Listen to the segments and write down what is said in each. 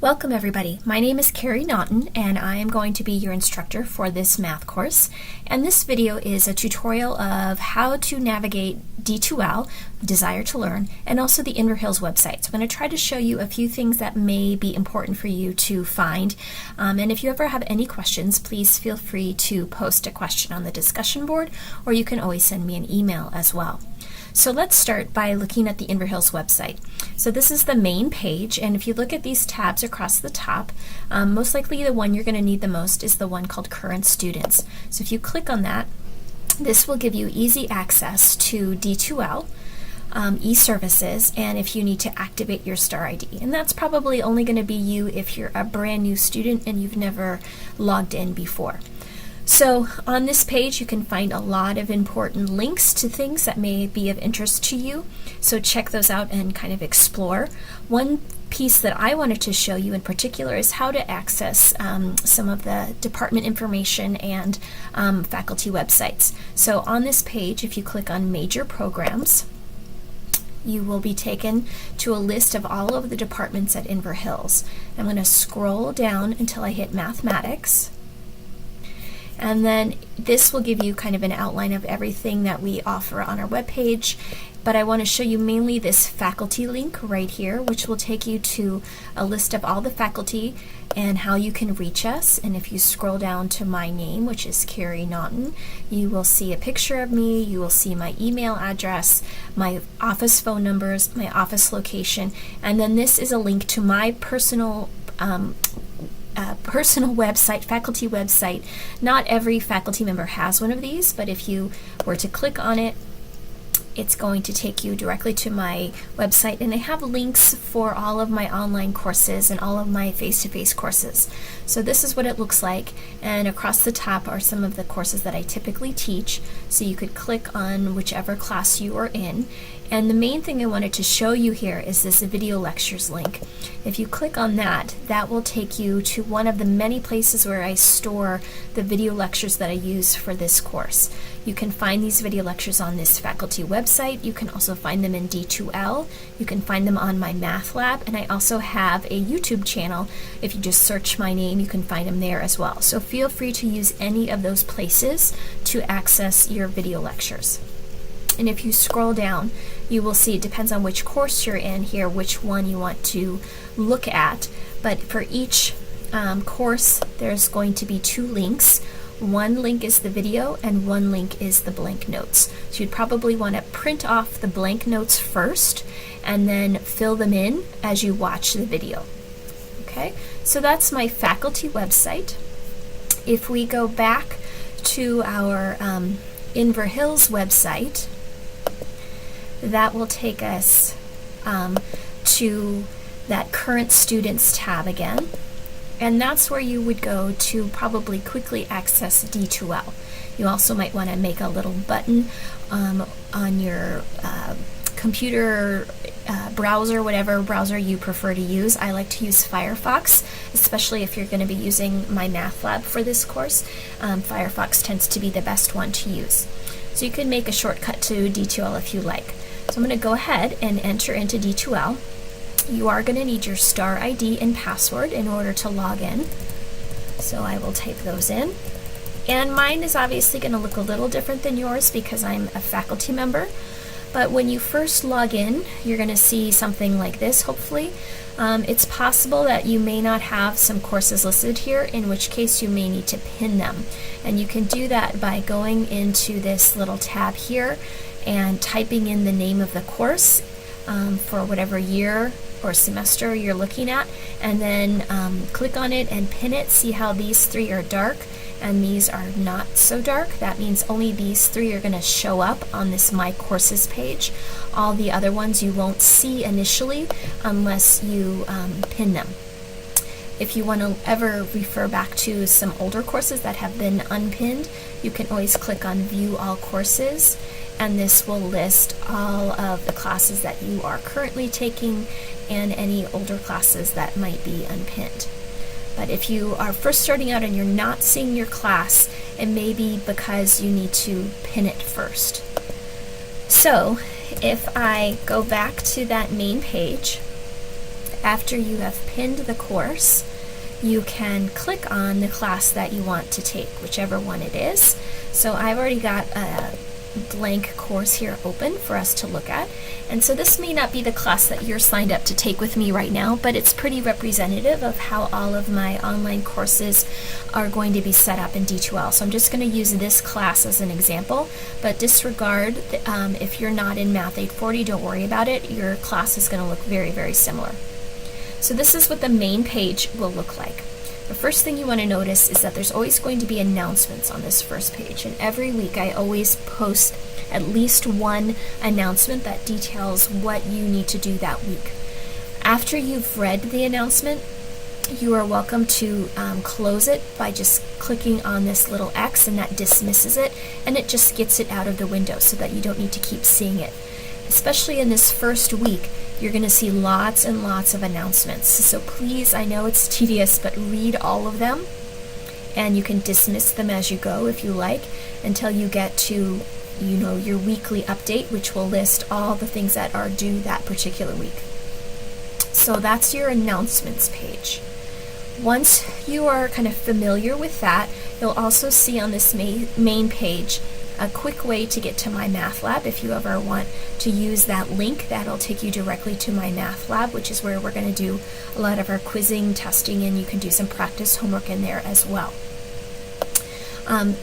Welcome everybody. My name is Carrie Naughton and I am going to be your instructor for this math course. And this video is a tutorial of how to navigate D2L, Desire to Learn, and also the Inverhills website. So I'm going to try to show you a few things that may be important for you to find. And if you ever have any questions, please feel free to post a question on the discussion board, or you can always send me an email as well. So let's start by looking at the Inverhills website. So this is the main page, and if you look at these tabs across the top, most likely the one you're going to need the most is the one called Current Students. So if you click on that, this will give you easy access to D2L, e-services, and if you need to activate your STAR ID. And that's probably only going to be you if you're a brand new student and you've never logged in before. So on this page you can find a lot of important links to things that may be of interest to you. So check those out and kind of explore. One piece that I wanted to show you in particular is how to access some of the department information and faculty websites. So on this page, if you click on Major Programs, you will be taken to a list of all of the departments at Inverhills. I'm going to scroll down until I hit Mathematics. And then this will give you kind of an outline of everything that we offer on our webpage. But I want to show you mainly this faculty link right here, which will take you to a list of all the faculty and how you can reach us. And if you scroll down to my name, which is Carrie Naughton, you will see a picture of me, you will see my email address, my office phone numbers, my office location, and then this is a link to my personal website, faculty website. Not every faculty member has one of these, but if you were to click on it, it's going to take you directly to my website, and I have links for all of my online courses and all of my face-to-face courses. So this is what it looks like, and across the top are some of the courses that I typically teach, so you could click on whichever class you are in. And the main thing I wanted to show you here is this video lectures link. If you click on that, that will take you to one of the many places where I store the video lectures that I use for this course. You can find these video lectures on this faculty website. You can also find them in D2L. You can find them on my math lab, and I also have a YouTube channel. If you just search my name, you can find them there as well. So feel free to use any of those places to access your video lectures. And if you scroll down, you will see it depends on which course you're in here, which one you want to look at. But for each course, there's going to be two links. One link is the video and one link is the blank notes. So you'd probably want to print off the blank notes first and then fill them in as you watch the video. Okay, so that's my faculty website. If we go back to our Inverhills website, that will take us to that Current Students tab again, and that's where you would go to probably quickly access D2L. You also might want to make a little button on your computer browser, whatever browser you prefer to use. I like to use Firefox, especially if you're going to be using my math lab for this course. Firefox tends to be the best one to use. So you can make a shortcut to D2L if you like. So I'm going to go ahead and enter into D2L. You are going to need your STAR ID and password in order to log in. So I will type those in. And mine is obviously going to look a little different than yours because I'm a faculty member. But when you first log in, you're going to see something like this, hopefully. It's possible that you may not have some courses listed here, in which case you may need to pin them. And you can do that by going into this little tab here and typing in the name of the course for whatever year or semester you're looking at, and then click on it and pin it. See how these three are dark and these are not so dark? That means only these three are going to show up on this My Courses page. All the other ones you won't see initially unless you pin them. If you want to ever refer back to some older courses that have been unpinned, you can always click on View All Courses, and this will list all of the classes that you are currently taking and any older classes that might be unpinned. But if you are first starting out and you're not seeing your class, it may be because you need to pin it first. So if I go back to that main page after you have pinned the course, you can click on the class that you want to take, whichever one it is. So I've already got a blank course here open for us to look at, and so this may not be the class that you're signed up to take with me right now, but it's pretty representative of how all of my online courses are going to be set up in D2L. So I'm just going to use this class as an example, but disregard if you're not in Math 840, don't worry about it. Your class is going to look very, very similar. So this is what the main page will look like. The first thing you want to notice is that there's always going to be announcements on this first page, and every week I always post at least one announcement that details what you need to do that week. After you've read the announcement, you are welcome to close it by just clicking on this little X, and that dismisses it, and it just gets it out of the window so that you don't need to keep seeing it. Especially in this first week, you're going to see lots and lots of announcements. So please, I know it's tedious, but read all of them, and you can dismiss them as you go if you like, until you get to, you know, your weekly update, which will list all the things that are due that particular week. So that's your announcements page. Once you are kind of familiar with that, you'll also see on this main page a quick way to get to my math lab. If you ever want to use that link, that'll take you directly to my math lab, which is where we're going to do a lot of our quizzing, testing, and you can do some practice homework in there as well.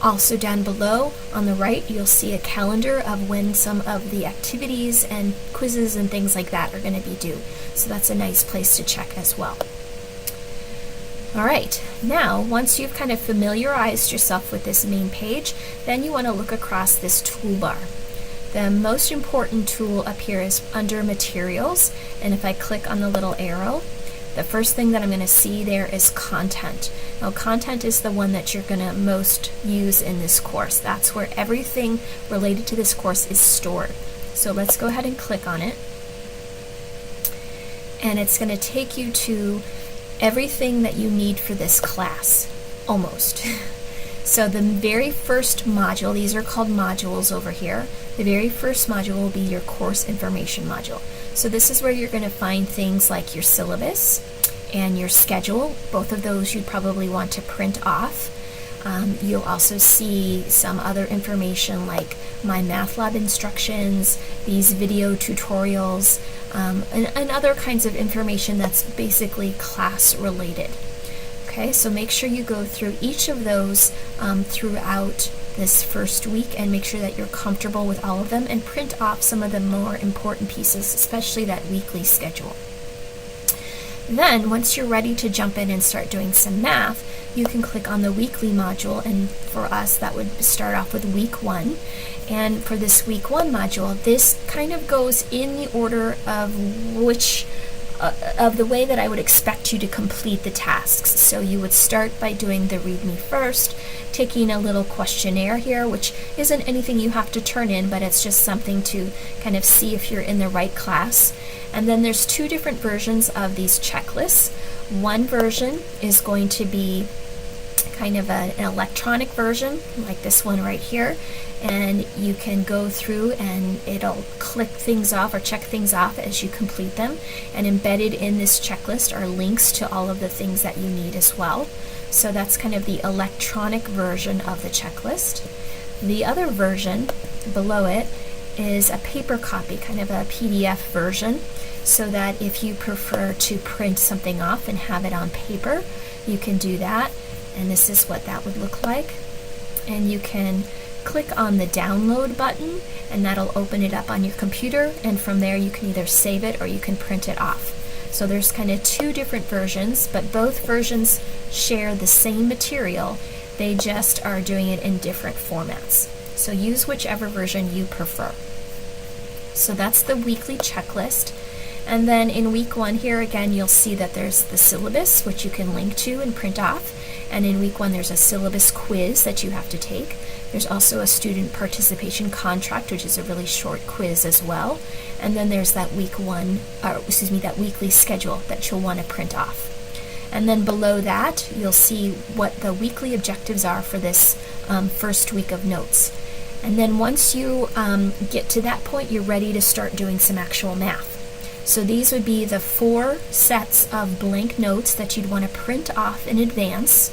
Also down below on the right, you'll see a calendar of when some of the activities and quizzes and things like that are going to be due. So that's a nice place to check as well. Alright, now once you've kind of familiarized yourself with this main page, then you want to look across this toolbar. The most important tool up here is under Materials, and if I click on the little arrow, the first thing that I'm going to see there is Content. Now Content is the one that you're going to most use in this course. That's where everything related to this course is stored. So let's go ahead and click on it, and it's going to take you to everything that you need for this class, almost. So the very first module, these are called modules over here, the very first module will be your course information module. So this is where you're going to find things like your syllabus and your schedule. Both of those you'd probably want to print off. You'll also see some other information like my math lab instructions, these video tutorials, and other kinds of information that's basically class related. Okay, so make sure you go through each of those throughout this first week and make sure that you're comfortable with all of them, and print off some of the more important pieces, especially that weekly schedule. Then, once you're ready to jump in and start doing some math, you can click on the weekly module, and for us that would start off with week 1. And for this week 1 module, this kind of goes in the order of which of the way that I would expect you to complete the tasks. So you would start by doing the README first, taking a little questionnaire here, which isn't anything you have to turn in, but it's just something to kind of see if you're in the right class. And then there's 2 different versions of these checklists. One version is going to be kind of an electronic version, like this one right here, and you can go through and it'll click things off or check things off as you complete them, and embedded in this checklist are links to all of the things that you need as well. So that's kind of the electronic version of the checklist. The other version below it is a paper copy, kind of a PDF version, so that if you prefer to print something off and have it on paper, you can do that. And this is what that would look like. And you can click on the download button, and that'll open it up on your computer, and from there you can either save it or you can print it off. So there's kind of 2 different versions, but both versions share the same material, they just are doing it in different formats. So use whichever version you prefer. So that's the weekly checklist. And then in week 1 here again, you'll see that there's the syllabus, which you can link to and print off. And in week 1 there's a syllabus quiz that you have to take. There's also a student participation contract, which is a really short quiz as well. And then there's that that weekly schedule that you'll want to print off. And then below that, you'll see what the weekly objectives are for this first week of notes. And then once you get to that point, you're ready to start doing some actual math. So these would be the 4 sets of blank notes that you'd want to print off in advance.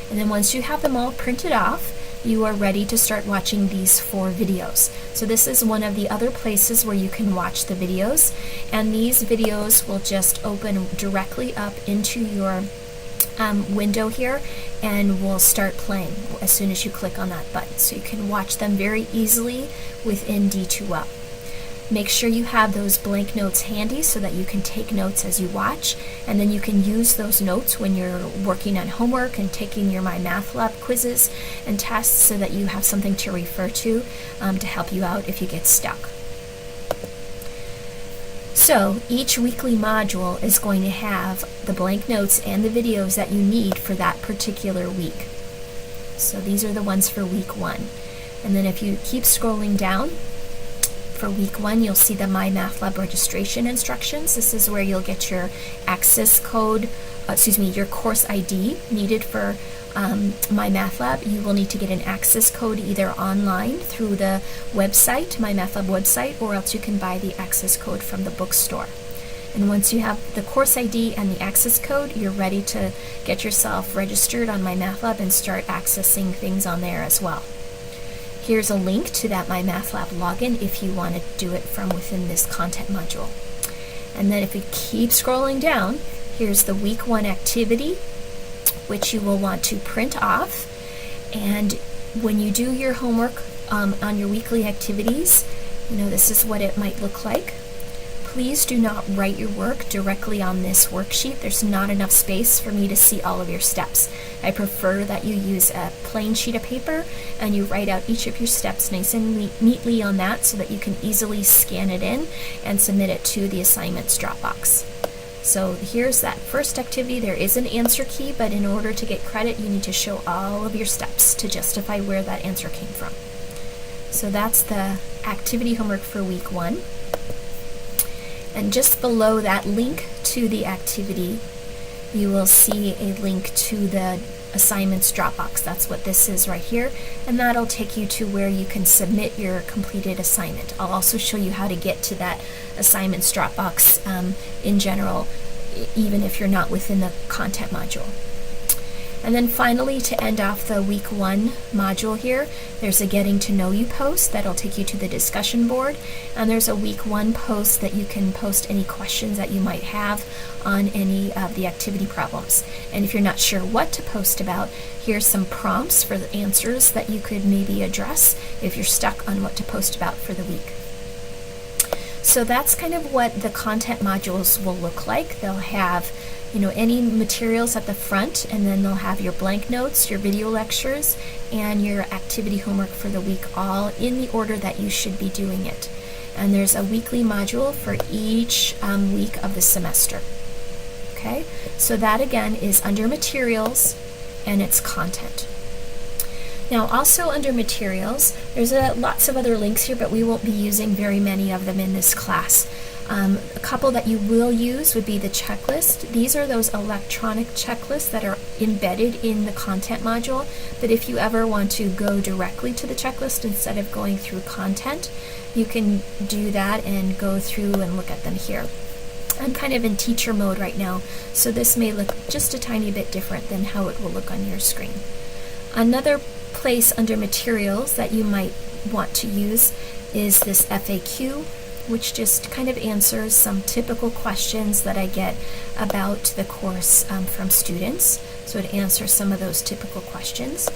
And then once you have them all printed off, you are ready to start watching these 4 videos. So this is one of the other places where you can watch the videos, and these videos will just open directly up into your window here and will start playing as soon as you click on that button. So you can watch them very easily within D2L. Make sure you have those blank notes handy so that you can take notes as you watch, and then you can use those notes when you're working on homework and taking your My Math Lab quizzes and tests, so that you have something to refer to help you out if you get stuck. So each weekly module is going to have the blank notes and the videos that you need for that particular week. So these are the ones for week 1. And then if you keep scrolling down, for week 1, you'll see the My Math Lab registration instructions. This is where you'll get your access code, your course ID needed for My Math Lab. You will need to get an access code either online through the website, My Math Lab website, or else you can buy the access code from the bookstore. And once you have the course ID and the access code, you're ready to get yourself registered on My Math Lab and start accessing things on there as well. Here's a link to that My Math Lab login if you want to do it from within this content module. And then if you keep scrolling down, here's the week 1 activity, which you will want to print off. And when you do your homework on your weekly activities, this is what it might look like. Please do not write your work directly on this worksheet. There's not enough space for me to see all of your steps. I prefer that you use a plain sheet of paper and you write out each of your steps nice and neatly on that, so that you can easily scan it in and submit it to the assignments Dropbox. So here's that first activity. There is an answer key, but in order to get credit, you need to show all of your steps to justify where that answer came from. So that's the activity homework for week 1. And just below that link to the activity, you will see a link to the assignments Dropbox. That's what this is right here, and that'll take you to where you can submit your completed assignment. I'll also show you how to get to that assignments Dropbox in general, even if you're not within the content module. And then finally, to end off the week 1 module here, there's a Getting to Know You post that'll take you to the discussion board, and there's a week 1 post that you can post any questions that you might have on any of the activity problems. And if you're not sure what to post about, here's some prompts for the answers that you could maybe address if you're stuck on what to post about for the week. So that's kind of what the content modules will look like. They'll have any materials at the front, and then they'll have your blank notes, your video lectures, and your activity homework for the week, all in the order that you should be doing it. And there's a weekly module for each week of the semester. Okay, so that again is under materials, and it's content. Now also under materials, there's lots of other links here, but we won't be using very many of them in this class. A couple that you will use would be the checklist. These are those electronic checklists that are embedded in the content module, but if you ever want to go directly to the checklist instead of going through content, you can do that and go through and look at them here. I'm kind of in teacher mode right now, so this may look just a tiny bit different than how it will look on your screen. Another place under materials that you might want to use is this FAQ, which just kind of answers some typical questions that I get about the course from students. So it answers some of those typical questions.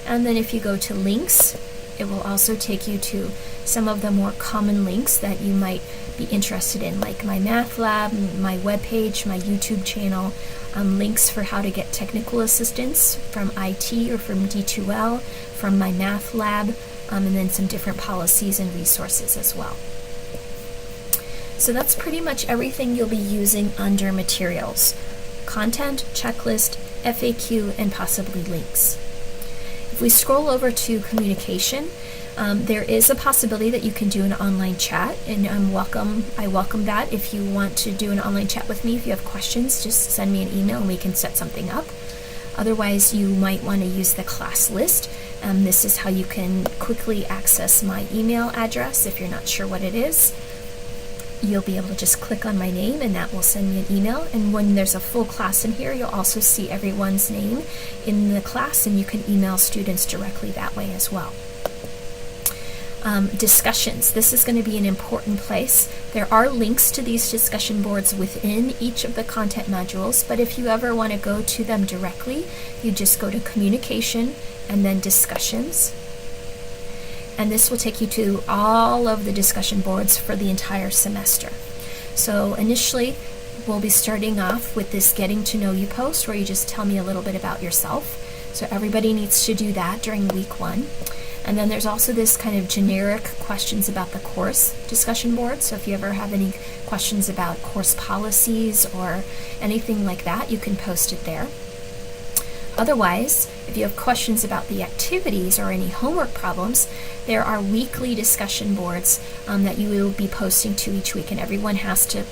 And then if you go to links, it will also take you to some of the more common links that you might be interested in, like my Math Lab, my webpage, my YouTube channel, links for how to get technical assistance from IT or from D2L, from my Math Lab, and then some different policies and resources as well. So that's pretty much everything you'll be using under materials: content, checklist, FAQ, and possibly links. If we scroll over to communication, there is a possibility that you can do an online chat, and I welcome that. If you want to do an online chat with me, if you have questions, just send me an email and we can set something up. Otherwise, you might want to use the class list. This is how you can quickly access my email address if you're not sure what it is. you'll be able to just click on my name and that will send me an email. And when there's a full class in here, you'll also see everyone's name in the class, and you can email students directly that way as well. Discussions. This is going to be an important place. There are links to these discussion boards within each of the content modules, but if you ever want to go to them directly, you just go to Communication and then Discussions. And this will take you to all of the discussion boards for the entire semester. So initially, we'll be starting off with this Getting to Know You post, where you just tell me a little bit about yourself. So everybody needs to do that during week 1. And then there's also this kind of generic questions about the course discussion board. So if you ever have any questions about course policies or anything like that, you can post it there. Otherwise, if you have questions about the activities or any homework problems, there are weekly discussion boards that you will be posting to each week, and everyone has to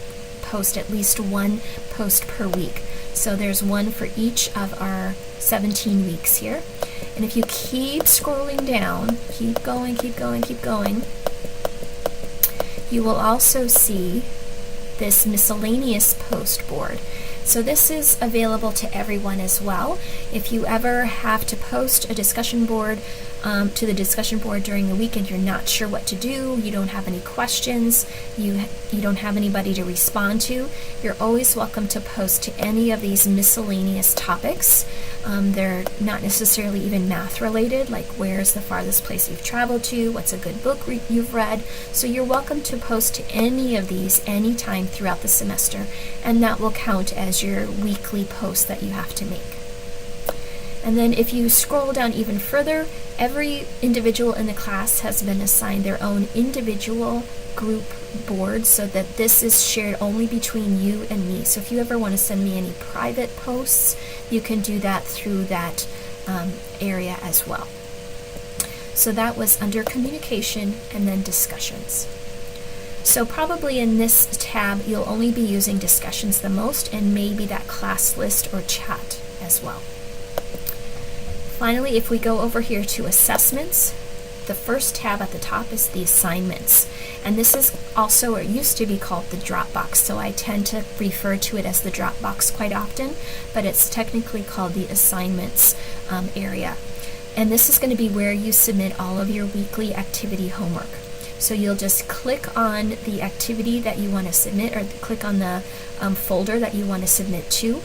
post at least one post per week. So there's one for each of our 17 weeks here. And if you keep scrolling down, keep going, you will also see this miscellaneous post board. So this is available to everyone as well. If you ever have to post a discussion board to the discussion board during the week and you're not sure what to do, you don't have any questions, you don't have anybody to respond to, you're always welcome to post to any of these miscellaneous topics. They're not necessarily even math related, like where's the farthest place you've traveled to, what's a good book you've read. So you're welcome to post to any of these anytime throughout the semester, and that will count as your weekly post that you have to make. And then if you scroll down even further, every individual in the class has been assigned their own individual group board, so that this is shared only between you and me. So if you ever want to send me any private posts, you can do that through that area as well. So that was under Communication and then Discussions. So probably in this tab, you'll only be using Discussions the most, and maybe that class list or chat as well. Finally, if we go over here to Assessments, the first tab at the top is the Assignments. And this is also, or it used to be called the Dropbox, so I tend to refer to it as the Dropbox quite often, but it's technically called the Assignments area. And this is going to be where you submit all of your weekly activity homework. So you'll just click on the activity that you want to submit, or click on the folder that you want to submit to,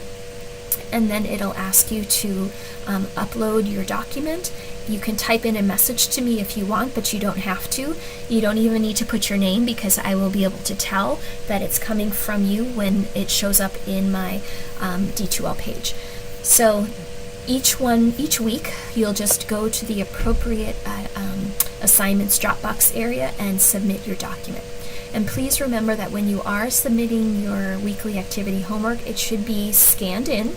and then it'll ask you to upload your document. You can type in a message to me if you want, but you don't have to. You don't even need to put your name, because I will be able to tell that it's coming from you when it shows up in my D2L page. So each week, you'll just go to the appropriate assignments Dropbox area and submit your document. And please remember that when you are submitting your weekly activity homework, it should be scanned in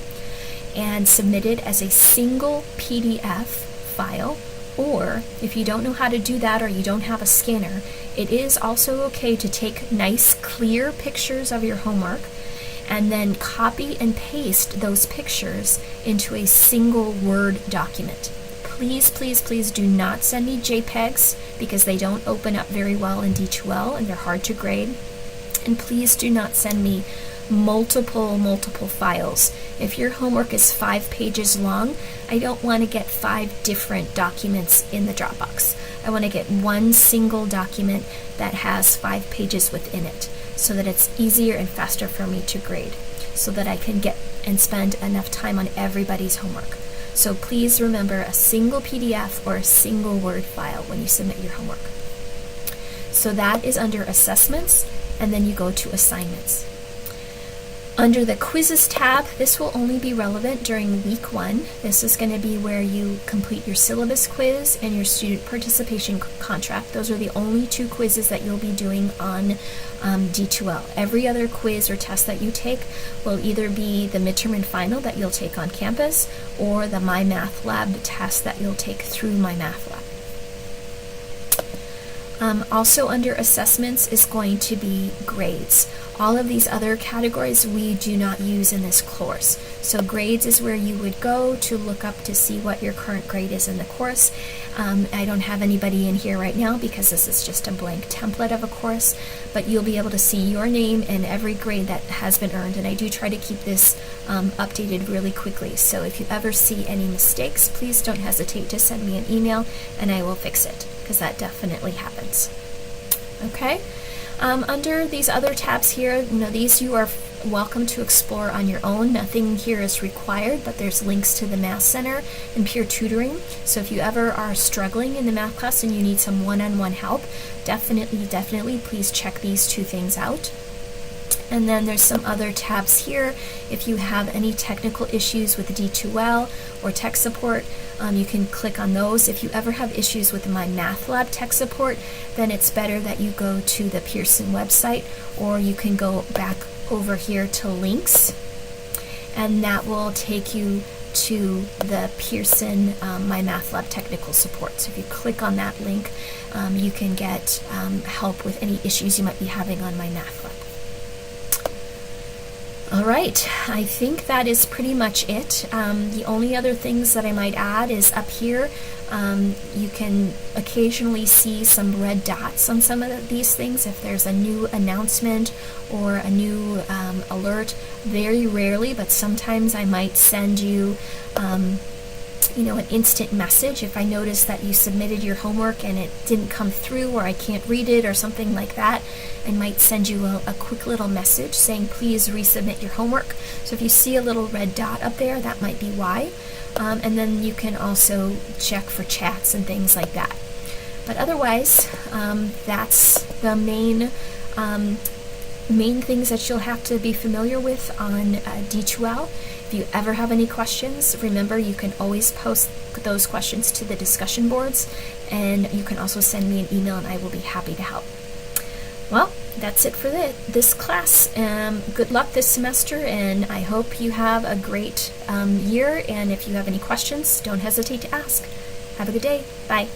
and submitted as a single PDF file, or if you don't know how to do that or you don't have a scanner, it is also okay to take nice clear pictures of your homework and then copy and paste those pictures into a single Word document. Please, please, please do not send me JPEGs, because they don't open up very well in D2L and they're hard to grade. And please do not send me multiple files. If your homework is 5 pages long, I don't want to get 5 different documents in the Dropbox. I want to get one single document that has 5 pages within it, so that it's easier and faster for me to grade, so that I can get and spend enough time on everybody's homework. So please remember a single PDF or a single Word file when you submit your homework. So that is under Assessments, and then you go to Assignments. Under the Quizzes tab, this will only be relevant during week 1. This is going to be where you complete your syllabus quiz and your student participation contract. Those are the only 2 quizzes that you'll be doing on D2L. Every other quiz or test that you take will either be the midterm and final that you'll take on campus, or the My Math Lab test that you'll take through My Math Lab. Also under Assessments is going to be grades. All of these other categories we do not use in this course. So grades is where you would go to look up to see what your current grade is in the course. I don't have anybody in here right now because this is just a blank template of a course, but you'll be able to see your name and every grade that has been earned, and I do try to keep this updated really quickly. So if you ever see any mistakes, please don't hesitate to send me an email and I will fix it, because that definitely happens. Okay? Under these other tabs here, these you are welcome to explore on your own. Nothing here is required, but there's links to the Math Center and peer tutoring. So if you ever are struggling in the math class and you need some one-on-one help, definitely please check these two things out. And then there's some other tabs here. If you have any technical issues with D2L or tech support, you can click on those. If you ever have issues with my Math Lab tech support, then it's better that you go to the Pearson website, or you can go back over here to links, and that will take you to the Pearson My Math Lab technical support. So if you click on that link, you can get help with any issues you might be having on My Math Lab. All right, I think that is pretty much it. The only other things that I might add is up here, you can occasionally see some red dots on some of these things if there's a new announcement or a new alert. Very rarely, but sometimes I might send you an instant message if I notice that you submitted your homework and it didn't come through, or I can't read it or something like that. I might send you a quick little message saying please resubmit your homework. So if you see a little red dot up there, that might be why. And then you can also check for chats and things like that. But otherwise, that's the main things that you'll have to be familiar with on D2L. If you ever have any questions, remember you can always post those questions to the discussion boards, and you can also send me an email and I will be happy to help. Well, that's it for this class. Good luck this semester, and I hope you have a great year, and if you have any questions, don't hesitate to ask. Have a good day. Bye.